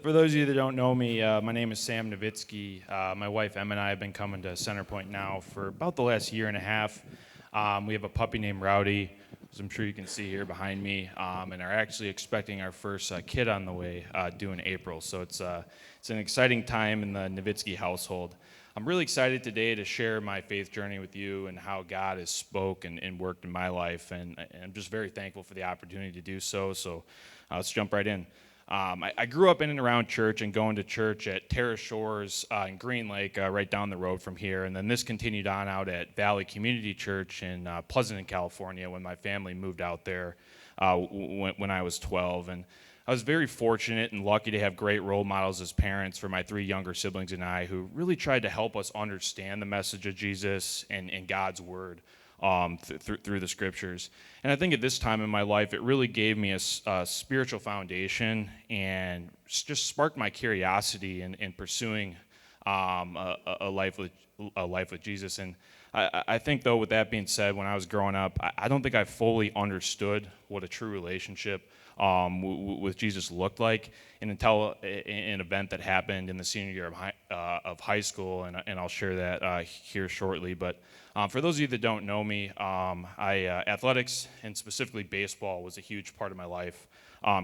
For those of you that don't know me, my name is Sam Novitske. My wife Em and I have been coming to Centerpoint now for about the last year and a half. We have a puppy named Rowdy, as I'm sure you can see here behind me, and are actually expecting our first kid on the way due in April. So it's an exciting time in the Novitske household. I'm really excited today to share my faith journey with you and how God has spoke and worked in my life, and I'm just very thankful for the opportunity to do so. So let's jump right in. I grew up in and around church and going to church at Terrace Shores in Green Lake, right down the road from here. And then this continued on out at Valley Community Church in Pleasanton, California, when my family moved out there when I was 12. And I was very fortunate and lucky to have great role models as parents for my three younger siblings and I, who really tried to help us understand the message of Jesus and God's Word through the scriptures. And I think at this time in my life, it really gave me a spiritual foundation and just sparked my curiosity in pursuing a life with Jesus. And I think, though, with that being said, when I was growing up, I don't think I fully understood what a true relationship with Jesus looked like, and until an event that happened in the senior year of high school, and I'll share that here shortly. But for those of you that don't know me, athletics, and specifically baseball, was a huge part of my life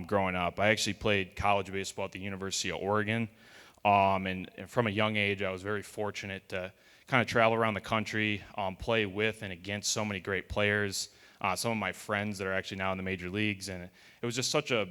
growing up. I actually played college baseball at the University of Oregon, and from a young age, I was very fortunate to kind of travel around the country, play with and against so many great players. Some of my friends that are actually now in the major leagues, and it was just such a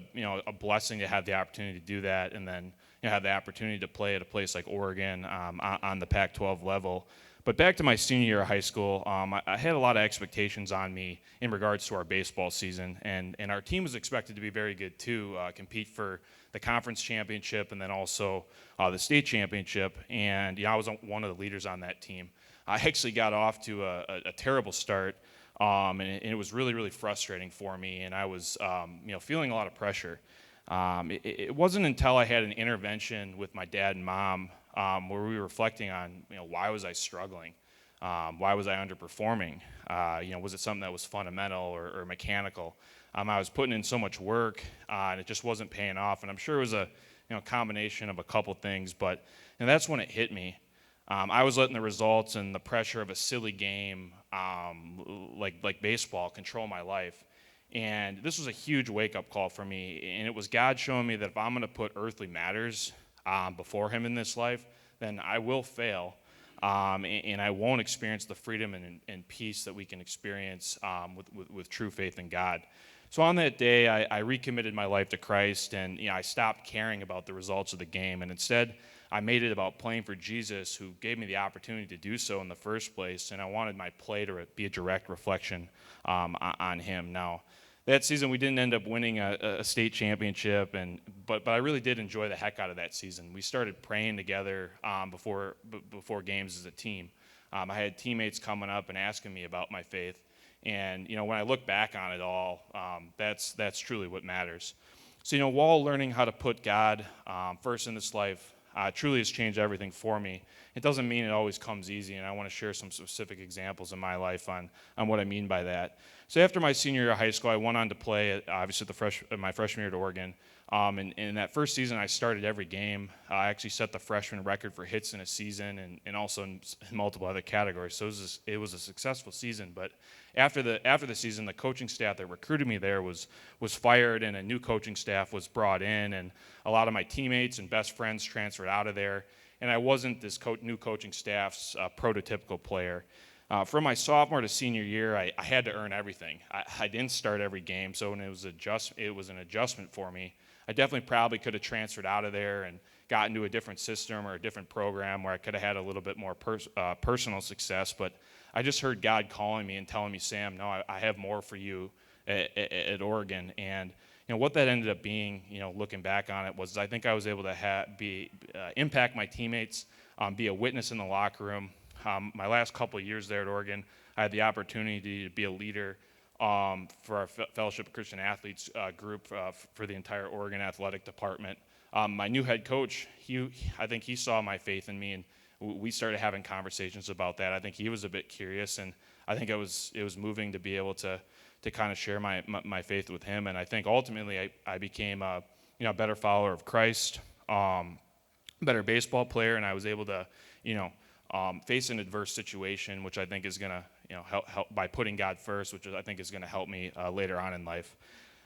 blessing to have the opportunity to do that, and then have the opportunity to play at a place like Oregon on the Pac-12 level. But back to my senior year of high school, I had a lot of expectations on me in regards to our baseball season, and our team was expected to be very good too, compete for the conference championship and then also the state championship. And I was one of the leaders on that team. I actually got off to a terrible start. And it was really, really frustrating for me, and I was, feeling a lot of pressure. It wasn't until I had an intervention with my dad and mom where we were reflecting on, why was I struggling? Why was I underperforming? Was it something that was fundamental or mechanical? I was putting in so much work, and it just wasn't paying off. And I'm sure it was a, combination of a couple things, but that's when it hit me. I was letting the results and the pressure of a silly game, like baseball, control my life. And this was a huge wake-up call for me. And it was God showing me that if I'm going to put earthly matters before Him in this life, then I will fail, and I won't experience the freedom and peace that we can experience with true faith in God. So on that day, I recommitted my life to Christ, and I stopped caring about the results of the game, and instead I made it about playing for Jesus, who gave me the opportunity to do so in the first place, and I wanted my play to be a direct reflection on Him. Now, that season we didn't end up winning a state championship, but I really did enjoy the heck out of that season. We started praying together before games as a team. I had teammates coming up and asking me about my faith, and when I look back on it all, that's truly what matters. So while learning how to put God first in this life truly has changed everything for me. It doesn't mean it always comes easy, and I want to share some specific examples in my life on what I mean by that. So after my senior year of high school, I went on to play, obviously, my freshman year at Oregon. And in that first season, I started every game. I actually set the freshman record for hits in a season, and also in multiple other categories. So it was a successful season. But after the season, the coaching staff that recruited me there was fired, and a new coaching staff was brought in, and a lot of my teammates and best friends transferred out of there. And I wasn't this new coaching staff's prototypical player. From my sophomore to senior year, I had to earn everything. I didn't start every game, so when it was an adjustment for me. I definitely probably could have transferred out of there and got into a different system or a different program where I could have had a little bit more personal success. But I just heard God calling me and telling me, Sam, no, I have more for you at Oregon. And what that ended up being, looking back on it, was I think I was able to impact my teammates, be a witness in the locker room. My last couple of years there at Oregon, I had the opportunity to be a leader for our Fellowship of Christian Athletes group for the entire Oregon athletic department. My new head coach, I think he saw my faith in me, and we started having conversations about that. I think he was a bit curious, and I think it was moving to be able to kind of share my faith with him. And I think ultimately I became a better follower of Christ. better baseball player, and I was able to, face an adverse situation, which I think is going to, help by putting God first, which I think is going to help me later on in life.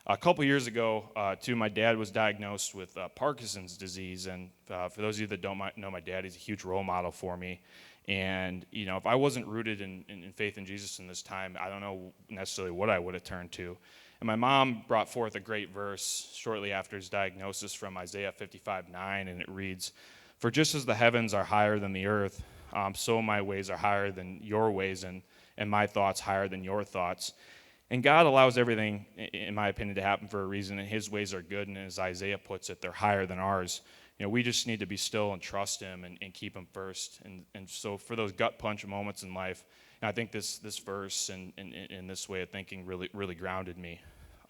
A couple years ago, too, my dad was diagnosed with Parkinson's disease, and for those of you that don't know my dad, he's a huge role model for me. And, if I wasn't rooted in faith in Jesus in this time, I don't know necessarily what I would have turned to. And my mom brought forth a great verse shortly after his diagnosis from Isaiah 55:9, and it reads, "For just as the heavens are higher than the earth, so my ways are higher than your ways, and my thoughts higher than your thoughts." And God allows everything, in my opinion, to happen for a reason, and his ways are good, and as Isaiah puts it, they're higher than ours. We just need to be still and trust him and keep him first. And so for those gut punch moments in life, I think this verse and this way of thinking really grounded me.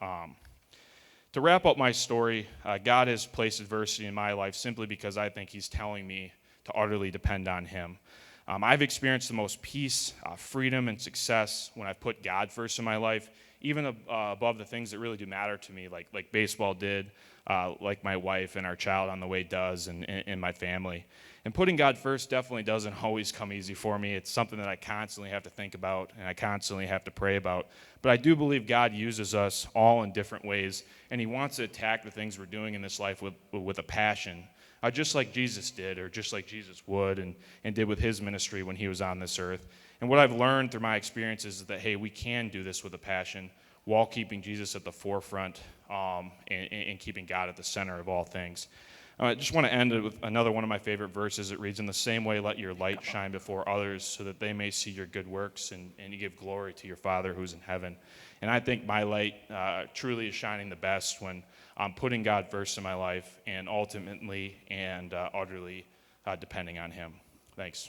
To wrap up my story, God has placed adversity in my life simply because I think he's telling me to utterly depend on him. I've experienced the most peace, freedom, and success when I've put God first in my life, even above the things that really do matter to me, like baseball did, like my wife and our child on the way does, and my family. And putting God first definitely doesn't always come easy for me. It's something that I constantly have to think about, and I constantly have to pray about. But I do believe God uses us all in different ways, and he wants to attack the things we're doing in this life with a passion. Just like Jesus did, or just like Jesus would and did with his ministry when he was on this earth. And what I've learned through my experiences is that, hey, we can do this with a passion while keeping Jesus at the forefront and keeping God at the center of all things. I just want to end it with another one of my favorite verses. It reads, "In the same way, let your light shine before others so that they may see your good works and you give glory to your Father who's in heaven." And I think my light truly is shining the best when I'm putting God first in my life and ultimately and utterly depending on him. Thanks.